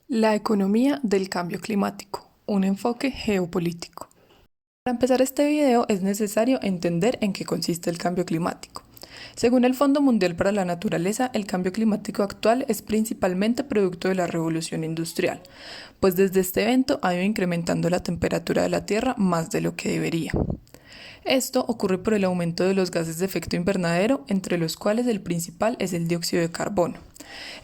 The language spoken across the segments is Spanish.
La economía del cambio climático, un enfoque geopolítico. Para empezar este video es necesario entender en qué consiste el cambio climático. Según el Fondo Mundial para la Naturaleza, el cambio climático actual es principalmente producto de la revolución industrial, pues desde este evento ha ido incrementando la temperatura de la Tierra más de lo que debería. Esto ocurre por el aumento de los gases de efecto invernadero, entre los cuales el principal es el dióxido de carbono.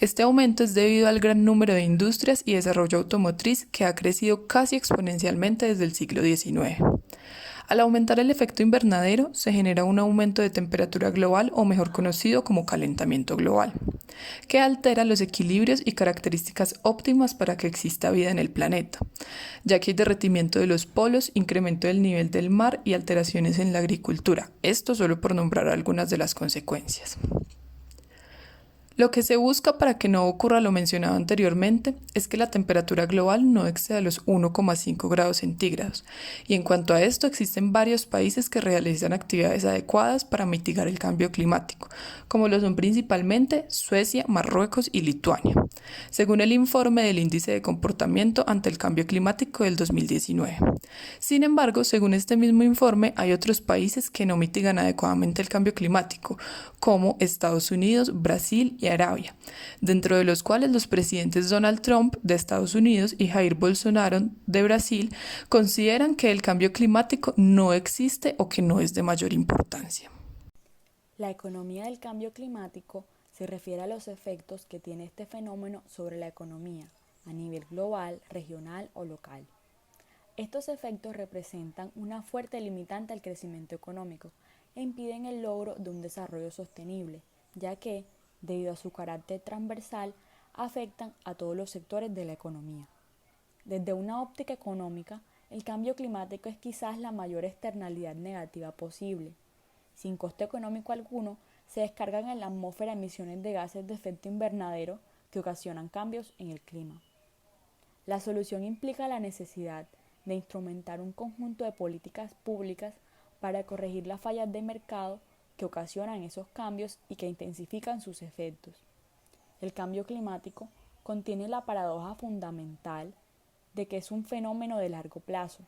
Este aumento es debido al gran número de industrias y desarrollo automotriz que ha crecido casi exponencialmente desde el siglo XIX. Al aumentar el efecto invernadero, se genera un aumento de temperatura global o mejor conocido como calentamiento global, que altera los equilibrios y características óptimas para que exista vida en el planeta, ya que hay derretimiento de los polos, incremento del nivel del mar y alteraciones en la agricultura, esto solo por nombrar algunas de las consecuencias. Lo que se busca para que no ocurra lo mencionado anteriormente es que la temperatura global no exceda los 1,5 grados centígrados, y en cuanto a esto existen varios países que realizan actividades adecuadas para mitigar el cambio climático, como lo son principalmente Suecia, Marruecos y Lituania, según el informe del Índice de Comportamiento ante el Cambio Climático del 2019. Sin embargo, según este mismo informe, hay otros países que no mitigan adecuadamente el cambio climático, como Estados Unidos, Brasil y Arabia, dentro de los cuales los presidentes Donald Trump de Estados Unidos y Jair Bolsonaro de Brasil consideran que el cambio climático no existe o que no es de mayor importancia. La economía del cambio climático se refiere a los efectos que tiene este fenómeno sobre la economía a nivel global, regional o local. Estos efectos representan una fuerte limitante al crecimiento económico e impiden el logro de un desarrollo sostenible, ya que, debido a su carácter transversal, afectan a todos los sectores de la economía. Desde una óptica económica, el cambio climático es quizás la mayor externalidad negativa posible. Sin coste económico alguno, se descargan en la atmósfera emisiones de gases de efecto invernadero que ocasionan cambios en el clima. La solución implica la necesidad de instrumentar un conjunto de políticas públicas para corregir las fallas de mercado que ocasionan esos cambios y que intensifican sus efectos. El cambio climático contiene la paradoja fundamental de que es un fenómeno de largo plazo,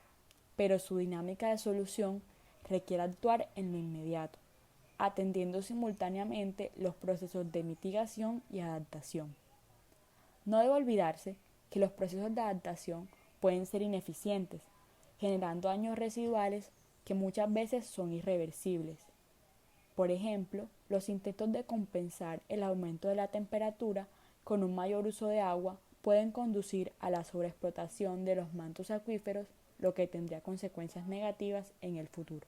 pero su dinámica de solución requiere actuar en lo inmediato, atendiendo simultáneamente los procesos de mitigación y adaptación. No debe olvidarse que los procesos de adaptación pueden ser ineficientes, generando daños residuales que muchas veces son irreversibles. Por ejemplo, los intentos de compensar el aumento de la temperatura con un mayor uso de agua pueden conducir a la sobreexplotación de los mantos acuíferos, lo que tendría consecuencias negativas en el futuro.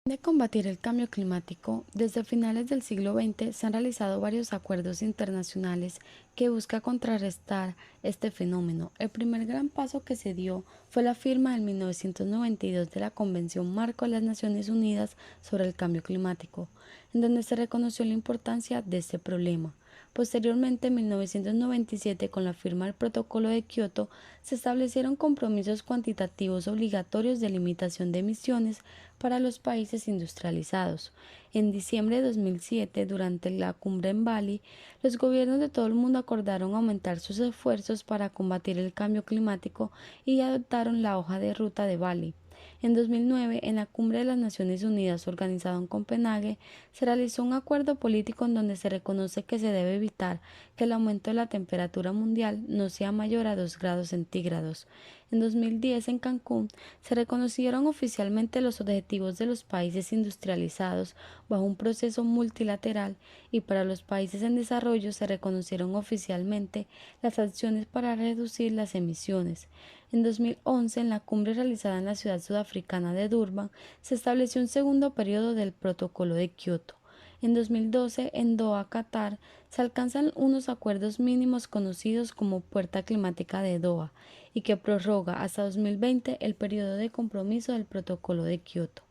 De combatir el cambio climático, desde finales del siglo XX se han realizado varios acuerdos internacionales que buscan contrarrestar este fenómeno. El primer gran paso que se dio fue la firma en 1992 de la Convención Marco de las Naciones Unidas sobre el Cambio Climático, en donde se reconoció la importancia de este problema. Posteriormente, en 1997, con la firma del Protocolo de Kioto, se establecieron compromisos cuantitativos obligatorios de limitación de emisiones para los países industrializados. En diciembre de 2007, durante la cumbre en Bali, los gobiernos de todo el mundo acordaron aumentar sus esfuerzos para combatir el cambio climático y adoptaron la hoja de ruta de Bali. En 2009, en la Cumbre de las Naciones Unidas organizada en Copenhague, se realizó un acuerdo político en donde se reconoce que se debe evitar que el aumento de la temperatura mundial no sea mayor a 2 grados centígrados. En 2010, en Cancún, se reconocieron oficialmente los objetivos de los países industrializados bajo un proceso multilateral y para los países en desarrollo se reconocieron oficialmente las acciones para reducir las emisiones. En 2011, en la cumbre realizada en la ciudad sudafricana de Durban, se estableció un segundo periodo del Protocolo de Kioto. En 2012, en Doha, Qatar, se alcanzan unos acuerdos mínimos conocidos como Puerta Climática de Doha y que prorroga hasta 2020 el periodo de compromiso del Protocolo de Kioto.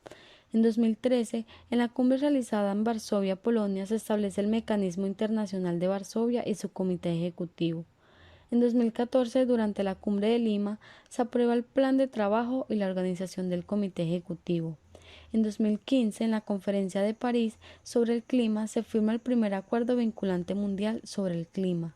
En 2013, en la cumbre realizada en Varsovia, Polonia, se establece el Mecanismo Internacional de Varsovia y su comité ejecutivo. En 2014, durante la Cumbre de Lima, se aprueba el Plan de Trabajo y la organización del Comité Ejecutivo. En 2015, en la Conferencia de París sobre el Clima, se firma el primer acuerdo vinculante mundial sobre el clima.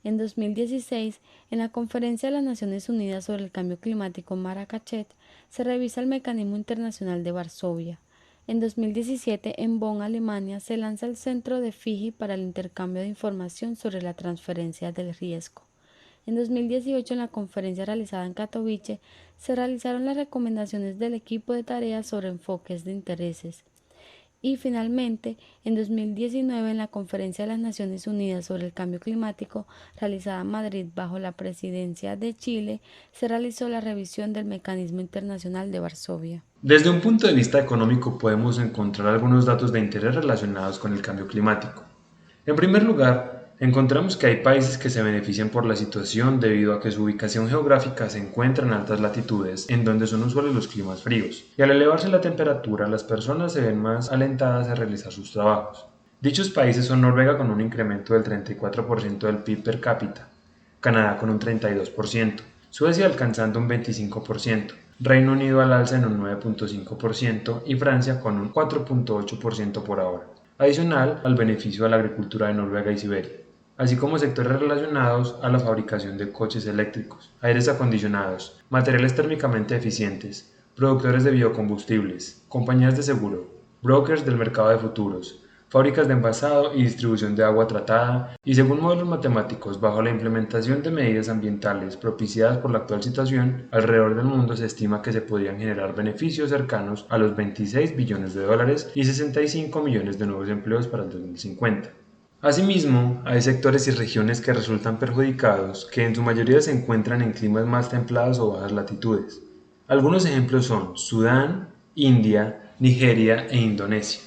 En 2016, en la Conferencia de las Naciones Unidas sobre el Cambio Climático en Marrakech, se revisa el Mecanismo Internacional de Varsovia. En 2017, en Bonn, Alemania, se lanza el Centro de Fiji para el intercambio de información sobre la transferencia del riesgo. En 2018, en la conferencia realizada en Katowice, se realizaron las recomendaciones del equipo de tareas sobre enfoques de intereses. Y finalmente, en 2019, en la Conferencia de las Naciones Unidas sobre el Cambio Climático, realizada en Madrid bajo la presidencia de Chile, se realizó la revisión del Mecanismo Internacional de Varsovia. Desde un punto de vista económico podemos encontrar algunos datos de interés relacionados con el cambio climático. En primer lugar, encontramos que hay países que se benefician por la situación debido a que su ubicación geográfica se encuentra en altas latitudes, en donde son usuales los climas fríos, y al elevarse la temperatura, las personas se ven más alentadas a realizar sus trabajos. Dichos países son Noruega con un incremento del 34% del PIB per cápita, Canadá con un 32%, Suecia alcanzando un 25%, Reino Unido al alza en un 9.5% y Francia con un 4.8% por ahora, adicional al beneficio a la agricultura de Noruega y Siberia, así como sectores relacionados a la fabricación de coches eléctricos, aires acondicionados, materiales térmicamente eficientes, productores de biocombustibles, compañías de seguro, brokers del mercado de futuros, fábricas de envasado y distribución de agua tratada, y según modelos matemáticos, bajo la implementación de medidas ambientales propiciadas por la actual situación, alrededor del mundo se estima que se podrían generar beneficios cercanos a los 26 billones de dólares y 65 millones de nuevos empleos para el 2050. Asimismo, hay sectores y regiones que resultan perjudicados, que en su mayoría se encuentran en climas más templados o bajas latitudes. Algunos ejemplos son Sudán, India, Nigeria e Indonesia,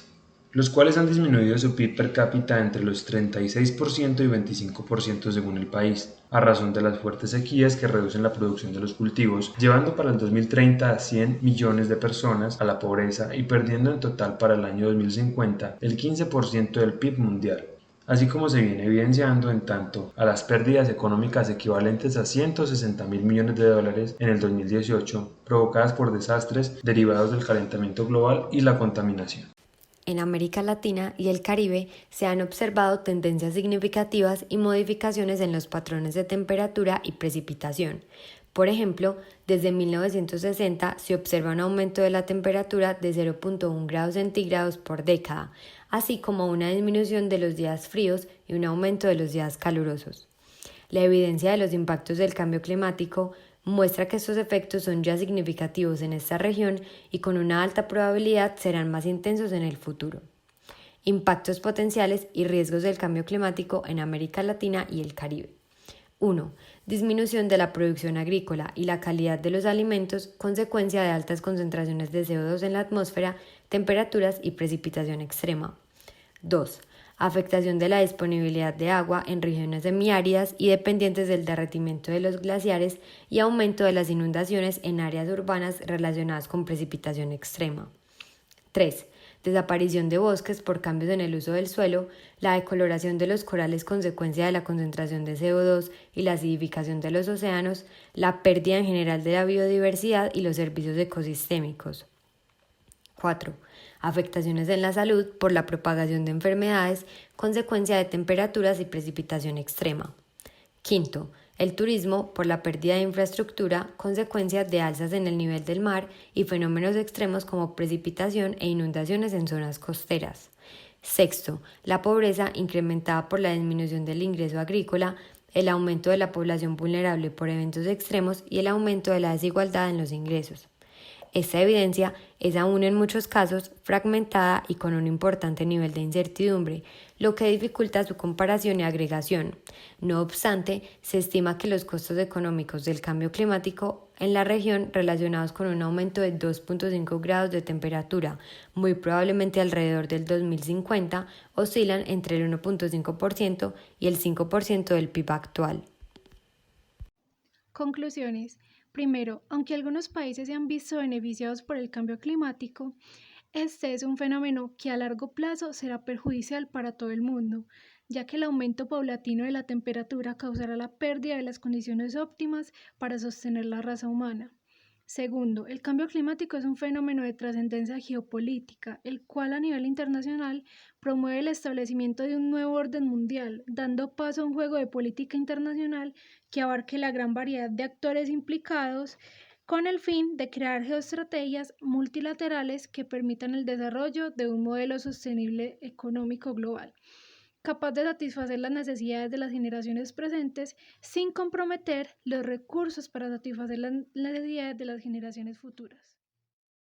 los cuales han disminuido su PIB per cápita entre los 36% y 25% según el país, a razón de las fuertes sequías que reducen la producción de los cultivos, llevando para el 2030 a 100 millones de personas a la pobreza y perdiendo en total para el año 2050 el 15% del PIB mundial, así como se viene evidenciando en tanto a las pérdidas económicas equivalentes a 160.000 millones de dólares en el 2018, provocadas por desastres derivados del calentamiento global y la contaminación. En América Latina y el Caribe se han observado tendencias significativas y modificaciones en los patrones de temperatura y precipitación. Por ejemplo, desde 1960 se observa un aumento de la temperatura de 0.1 grados centígrados por década, así como una disminución de los días fríos y un aumento de los días calurosos. La evidencia de los impactos del cambio climático muestra que estos efectos son ya significativos en esta región y con una alta probabilidad serán más intensos en el futuro. Impactos potenciales y riesgos del cambio climático en América Latina y el Caribe. 1. Disminución de la producción agrícola y la calidad de los alimentos, consecuencia de altas concentraciones de CO2 en la atmósfera, temperaturas y precipitación extrema. 2. Afectación de la disponibilidad de agua en regiones semiáridas y dependientes del derretimiento de los glaciares y aumento de las inundaciones en áreas urbanas relacionadas con precipitación extrema. 3. Desaparición de bosques por cambios en el uso del suelo, la decoloración de los corales consecuencia de la concentración de CO2 y la acidificación de los océanos, la pérdida en general de la biodiversidad y los servicios ecosistémicos. 4. Afectaciones en la salud por la propagación de enfermedades, consecuencia de temperaturas y precipitación extrema. 5. El turismo por la pérdida de infraestructura, consecuencia de alzas en el nivel del mar y fenómenos extremos como precipitación e inundaciones en zonas costeras. 6. La pobreza incrementada por la disminución del ingreso agrícola, el aumento de la población vulnerable por eventos extremos y el aumento de la desigualdad en los ingresos. Esta evidencia es aún en muchos casos fragmentada y con un importante nivel de incertidumbre, lo que dificulta su comparación y agregación. No obstante, se estima que los costos económicos del cambio climático en la región relacionados con un aumento de 2.5 grados de temperatura, muy probablemente alrededor del 2050, oscilan entre el 1.5% y el 5% del PIB actual. Conclusiones. Primero, aunque algunos países se han visto beneficiados por el cambio climático, este es un fenómeno que a largo plazo será perjudicial para todo el mundo, ya que el aumento paulatino de la temperatura causará la pérdida de las condiciones óptimas para sostener la raza humana. Segundo, el cambio climático es un fenómeno de trascendencia geopolítica, el cual a nivel internacional promueve el establecimiento de un nuevo orden mundial, dando paso a un juego de política internacional que abarque la gran variedad de actores implicados con el fin de crear geoestrategias multilaterales que permitan el desarrollo de un modelo sostenible económico global, capaz de satisfacer las necesidades de las generaciones presentes sin comprometer los recursos para satisfacer las necesidades de las generaciones futuras.